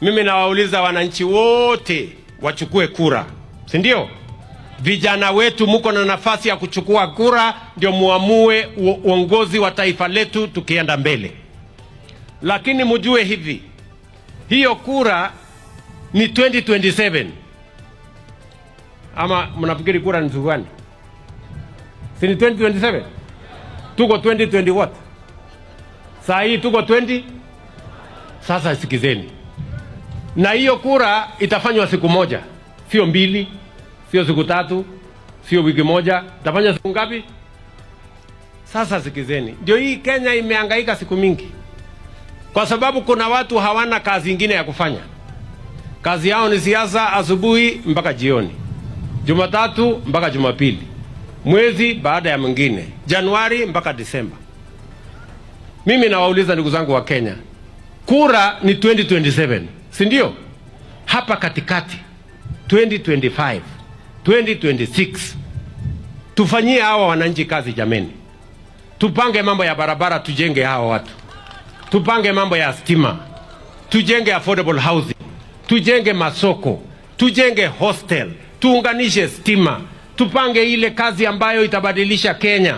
Mimi nawauliza wananchi wote wachukue kura, si ndio? Vijana wetu muko na nafasi ya kuchukua kura, ndio muamue uongozi wa taifa letu tukienda mbele. Lakini mjue hivi, hiyo kura ni 2027. Ama mnafikiri kura ni gani? Si ni 2027? Tuko 2020 what? Saa hii tuko 20. Sasa sikizeni. Na hiyo kura itafanywa siku moja, sio mbili, sio siku tatu, sio wiki moja, itafanywa siku ngapi? Sasa sikizeni. Ndio hii Kenya imehangaika siku mingi. Kwa sababu kuna watu hawana kazi ingine ya kufanya. Kazi yao ni siasa asubuhi mpaka jioni. Jumatatu mpaka Jumapili. Mwezi baada ya mwingine. Januari mpaka Disemba. Mimi nawauliza ndugu zangu wa Kenya. Kura ni 2027. Si ndio? Hapa katikati 2025, 2026 tufanyie hawa wananchi kazi jameni. Tupange mambo ya barabara, tujenge hawa watu. Tupange mambo ya stima, tujenge affordable housing, tujenge masoko, tujenge hostel, tuunganishe stima, tupange ile kazi ambayo itabadilisha Kenya.